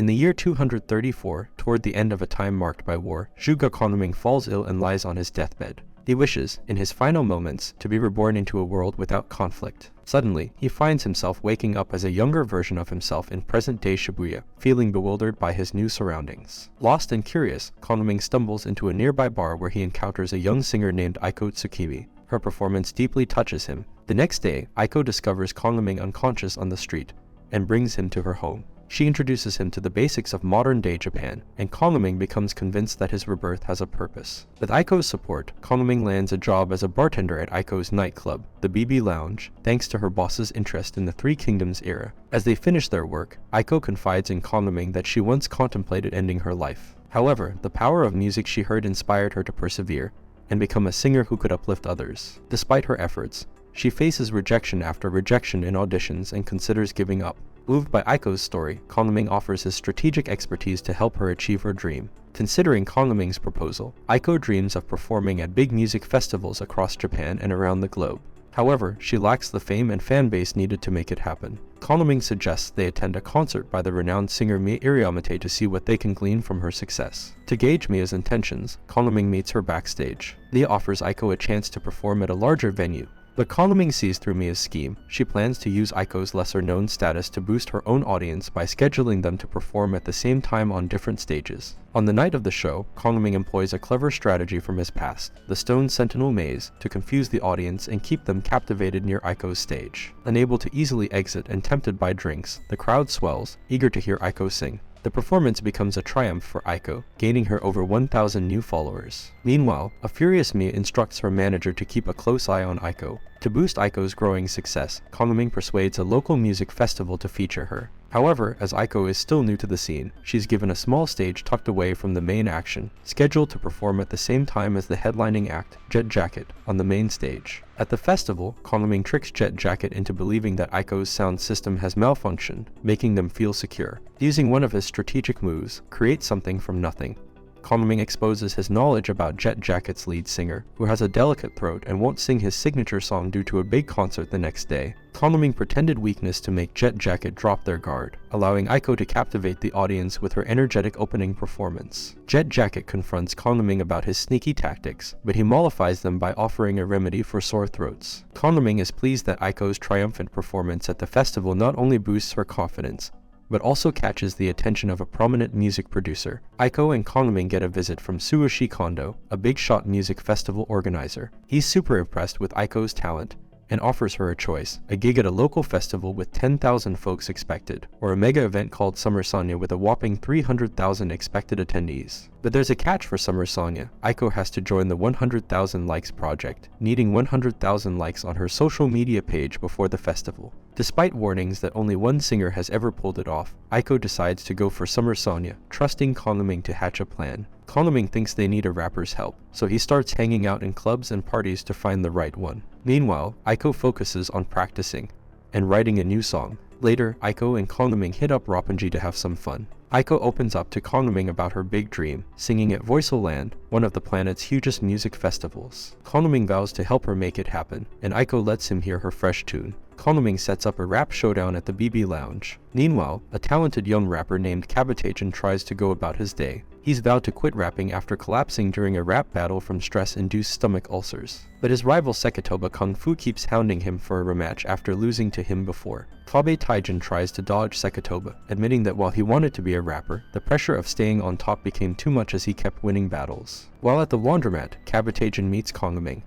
In the year 234, toward the end of a time marked by war, Zhuge Kongming falls ill and lies on his deathbed. He wishes, in his final moments, to be reborn into a world without conflict. Suddenly, he finds himself waking up as a younger version of himself in present-day Shibuya, feeling bewildered by his new surroundings. Lost and curious, Kongming stumbles into a nearby bar where he encounters a young singer named Aiko Tsukimi. Her performance deeply touches him. The next day, Aiko discovers Kongming unconscious on the street and brings him to her home. She introduces him to the basics of modern-day Japan, and Kongming becomes convinced that his rebirth has a purpose. With Aiko's support, Kongming lands a job as a bartender at Aiko's nightclub, the BB Lounge, thanks to her boss's interest in the Three Kingdoms era. As they finish their work, Aiko confides in Kongming that she once contemplated ending her life. However, the power of music she heard inspired her to persevere and become a singer who could uplift others. Despite her efforts, she faces rejection after rejection in auditions and considers giving up. Moved by Aiko's story, Kongming offers his strategic expertise to help her achieve her dream. Considering Kongming's proposal, Aiko dreams of performing at big music festivals across Japan and around the globe. However, she lacks the fame and fan base needed to make it happen. Kongming suggests they attend a concert by the renowned singer Mie Iriamate to see what they can glean from her success. To gauge Mia's intentions, Kongming meets her backstage. Mia offers Aiko a chance to perform at a larger venue. But Kongming sees through Mia's scheme. She plans to use Aiko's lesser-known status to boost her own audience by scheduling them to perform at the same time on different stages. On the night of the show, Kongming employs a clever strategy from his past, the Stone Sentinel Maze, to confuse the audience and keep them captivated near Aiko's stage. Unable to easily exit and tempted by drinks, the crowd swells, eager to hear Aiko sing. The performance becomes a triumph for Aiko, gaining her over 1,000 new followers. Meanwhile, a furious Mia instructs her manager to keep a close eye on Aiko. To boost Aiko's growing success, Kongming persuades a local music festival to feature her. However, as Aiko is still new to the scene, she's given a small stage tucked away from the main action, scheduled to perform at the same time as the headlining act, Jet Jacket, on the main stage. At the festival, Kongming tricks Jet Jacket into believing that Aiko's sound system has malfunctioned, making them feel secure. Using one of his strategic moves, create something from nothing, Kongming exposes his knowledge about Jet Jacket's lead singer, who has a delicate throat and won't sing his signature song due to a big concert the next day. Kongming pretended weakness to make Jet Jacket drop their guard, allowing Aiko to captivate the audience with her energetic opening performance. Jet Jacket confronts Kongming about his sneaky tactics, but he mollifies them by offering a remedy for sore throats. Kongming is pleased that Aiko's triumphant performance at the festival not only boosts her confidence, but also catches the attention of a prominent music producer. Aiko and Kongming get a visit from Tsuyoshi Kondo, a big-shot music festival organizer. He's super impressed with Aiko's talent and offers her a choice: a gig at a local festival with 10,000 folks expected, or a mega event called Summer Sanya with a whopping 300,000 expected attendees. But there's a catch for Summer Sanya. Aiko has to join the 100,000 likes project, needing 100,000 likes on her social media page before the festival. Despite warnings that only one singer has ever pulled it off, Aiko decides to go for Summer Sanya, trusting Kongming to hatch a plan. Kongming thinks they need a rapper's help, so he starts hanging out in clubs and parties to find the right one. Meanwhile, Aiko focuses on practicing and writing a new song. Later, Aiko and Kongming hit up Roppongi to have some fun. Aiko opens up to Kongming about her big dream, singing at Voiceland Land, one of the planet's hugest music festivals. Kongming vows to help her make it happen, and Aiko lets him hear her fresh tune. Kongming sets up a rap showdown at the BB Lounge. Meanwhile, a talented young rapper named Kabuteijin tries to go about his day. He's vowed to quit rapping after collapsing during a rap battle from stress-induced stomach ulcers. But his rival Sekitoba Kung Fu keeps hounding him for a rematch after losing to him before. Kabuteijin tries to dodge Sekitoba, admitting that while he wanted to be a rapper, the pressure of staying on top became too much as he kept winning battles. While at the laundromat, Kabuteijin meets Kongming,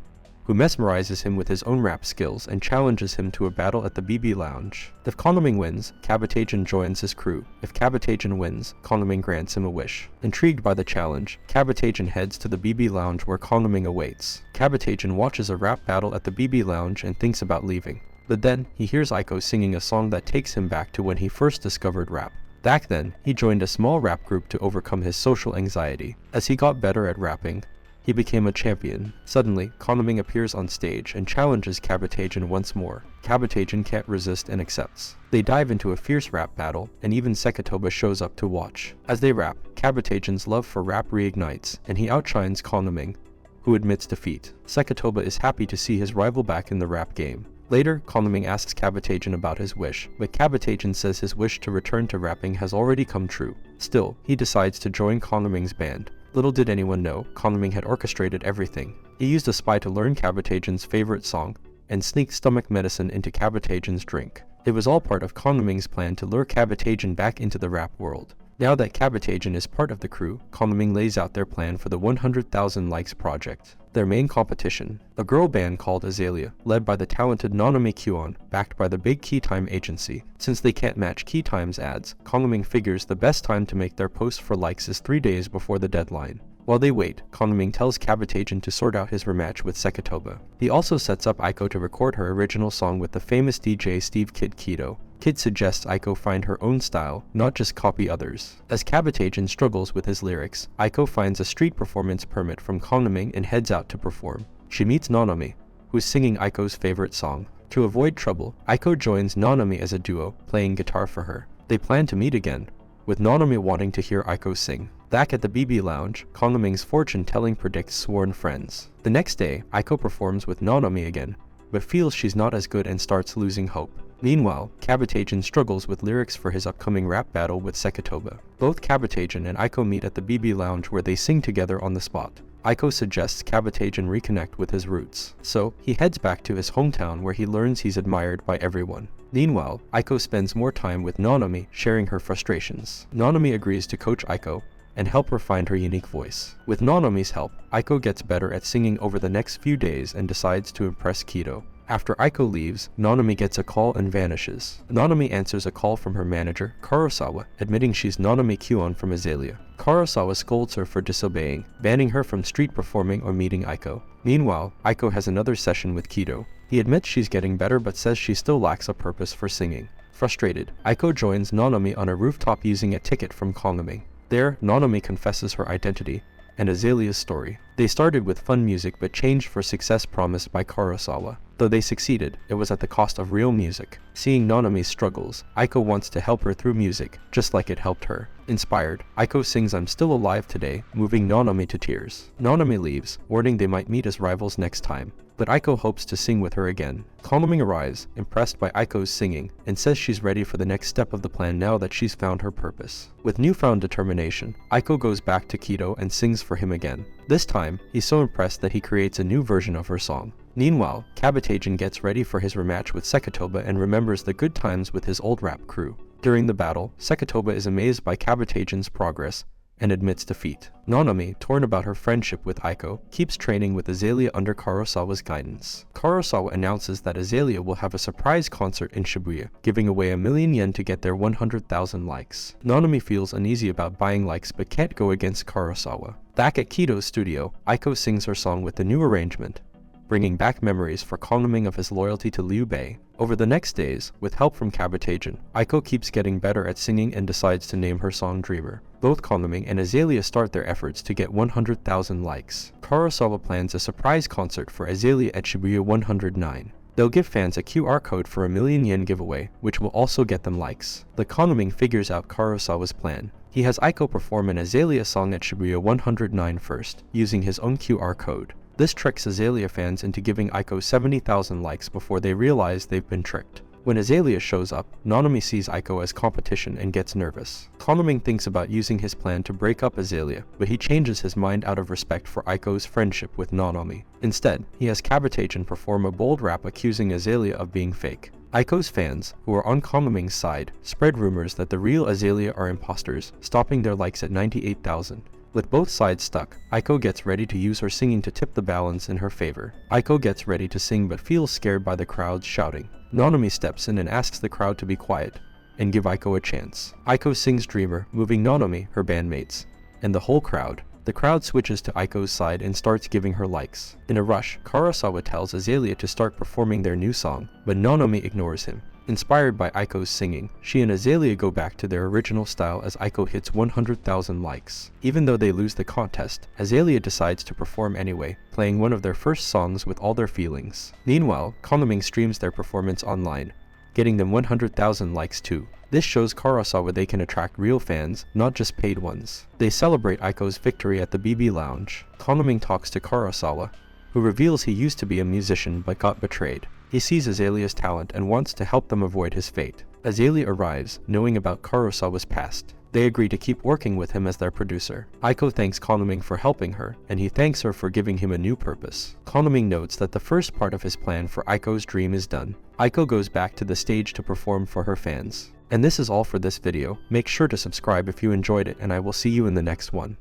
who mesmerizes him with his own rap skills and challenges him to a battle at the BB Lounge. If Kongming wins, Kabuteijin joins his crew. If Kabuteijin wins, Kongming grants him a wish. Intrigued by the challenge, Kabuteijin heads to the BB Lounge where Kongming awaits. Kabuteijin watches a rap battle at the BB Lounge and thinks about leaving. But then, he hears Aiko singing a song that takes him back to when he first discovered rap. Back then, he joined a small rap group to overcome his social anxiety. As he got better at rapping, he became a champion. Suddenly, Kongming appears on stage and challenges Kabuteijin once more. Kabuteijin can't resist and accepts. They dive into a fierce rap battle, and even Sekitoba shows up to watch. As they rap, Kabuteijin's love for rap reignites, and he outshines Kongming, who admits defeat. Sekitoba is happy to see his rival back in the rap game. Later, Kongming asks Kabutajin about his wish, but Kabutajin says his wish to return to rapping has already come true. Still, he decides to join Kongming's band. Little did anyone know, Kongming had orchestrated everything. He used a spy to learn Kabutajin's favorite song, and sneak stomach medicine into Kabutajin's drink. It was all part of Kongming's plan to lure Kabutajin back into the rap world. Now that Kabutajin is part of the crew, Kongming lays out their plan for the 100,000 likes project. Their main competition, a girl band called Azalea, led by the talented Nanami Kyuon, backed by the big Key Time agency. Since they can't match Key Time's ads, Kongming figures the best time to make their post for likes is 3 days before the deadline. While they wait, Kongming tells Kabutajin to sort out his rematch with Sekitoba. He also sets up Aiko to record her original song with the famous DJ Steve Kid Kido. Kid suggests Aiko find her own style, not just copy others. As Kabutajin struggles with his lyrics, Aiko finds a street performance permit from Kongming and heads out to perform. She meets Nanami, who's singing Aiko's favorite song. To avoid trouble, Aiko joins Nanami as a duo, playing guitar for her. They plan to meet again, with Nanami wanting to hear Aiko sing. Back at the BB Lounge, Kongming's fortune-telling predicts sworn friends. The next day, Aiko performs with Nanami again, but feels she's not as good and starts losing hope. Meanwhile, Kabutajin struggles with lyrics for his upcoming rap battle with Sekitoba. Both Kabutajin and Aiko meet at the BB Lounge where they sing together on the spot. Aiko suggests Kabutajin reconnect with his roots, so he heads back to his hometown where he learns he's admired by everyone. Meanwhile, Aiko spends more time with Nanami, sharing her frustrations. Nanami agrees to coach Aiko and help her find her unique voice. With Nanami's help, Aiko gets better at singing over the next few days and decides to impress Kido. After Aiko leaves, Nanami gets a call and vanishes. Nanami answers a call from her manager, Kurosawa, admitting she's Nanami Kyuon from Azalea. Kurosawa scolds her for disobeying, banning her from street performing or meeting Aiko. Meanwhile, Aiko has another session with Kido. He admits she's getting better but says she still lacks a purpose for singing. Frustrated, Aiko joins Nanami on a rooftop using a ticket from Kongming. There, Nanami confesses her identity and Azalea's story. They started with fun music but changed for success promised by Kurosawa. Though they succeeded, it was at the cost of real music. Seeing Nanami's struggles, Aiko wants to help her through music, just like it helped her. Inspired, Aiko sings I'm Still Alive Today, moving Nanami to tears. Nanami leaves, warning they might meet as rivals next time, but Aiko hopes to sing with her again. Kongming arrives, impressed by Aiko's singing, and says she's ready for the next step of the plan now that she's found her purpose. With newfound determination, Aiko goes back to Kido and sings for him again. This time, he's so impressed that he creates a new version of her song. Meanwhile, Kabutajin gets ready for his rematch with Sekitoba and remembers the good times with his old rap crew. During the battle, Sekitoba is amazed by Kabutajin's progress and admits defeat. Nanami, torn about her friendship with Aiko, keeps training with Azalea under Kurosawa's guidance. Kurosawa announces that Azalea will have a surprise concert in Shibuya, giving away 1,000,000 yen to get their 100,000 likes. Nanami feels uneasy about buying likes but can't go against Kurosawa. Back at Kido's studio, Aiko sings her song with the new arrangement, bringing back memories for Kongming of his loyalty to Liu Bei. Over the next days, with help from Kabutajin, Aiko keeps getting better at singing and decides to name her song Dreamer. Both Kongming and Azalea start their efforts to get 100,000 likes. Kurosawa plans a surprise concert for Azalea at Shibuya 109. They'll give fans a QR code for a 1,000,000 yen giveaway, which will also get them likes. The Kongming figures out Kurosawa's plan. He has Aiko perform an Azalea song at Shibuya 109 first, using his own QR code. This tricks Azalea fans into giving Aiko 70,000 likes before they realize they've been tricked. When Azalea shows up, Nanami sees Aiko as competition and gets nervous. Kongming thinks about using his plan to break up Azalea, but he changes his mind out of respect for Aiko's friendship with Nanami. Instead, he has Kabutajin perform a bold rap accusing Azalea of being fake. Aiko's fans, who are on Kongming's side, spread rumors that the real Azalea are imposters, stopping their likes at 98,000. With both sides stuck, Aiko gets ready to use her singing to tip the balance in her favor. Aiko gets ready to sing but feels scared by the crowd shouting. Nanami steps in and asks the crowd to be quiet and give Aiko a chance. Aiko sings Dreamer, moving Nanami, her bandmates, and the whole crowd. The crowd switches to Aiko's side and starts giving her likes. In a rush, Kurosawa tells Azalea to start performing their new song, but Nanami ignores him. Inspired by Aiko's singing, she and Azalea go back to their original style as Aiko hits 100,000 likes. Even though they lose the contest, Azalea decides to perform anyway, playing one of their first songs with all their feelings. Meanwhile, Kongming streams their performance online, getting them 100,000 likes too. This shows Kurosawa they can attract real fans, not just paid ones. They celebrate Aiko's victory at the BB Lounge. Kongming talks to Kurosawa, who reveals he used to be a musician but got betrayed. He sees Azalea's talent and wants to help them avoid his fate. Azalea arrives, knowing about Kurosawa's past. They agree to keep working with him as their producer. Aiko thanks Kongming for helping her, and he thanks her for giving him a new purpose. Kongming notes that the first part of his plan for Aiko's dream is done. Aiko goes back to the stage to perform for her fans. And this is all for this video. Make sure to subscribe if you enjoyed it, and I will see you in the next one.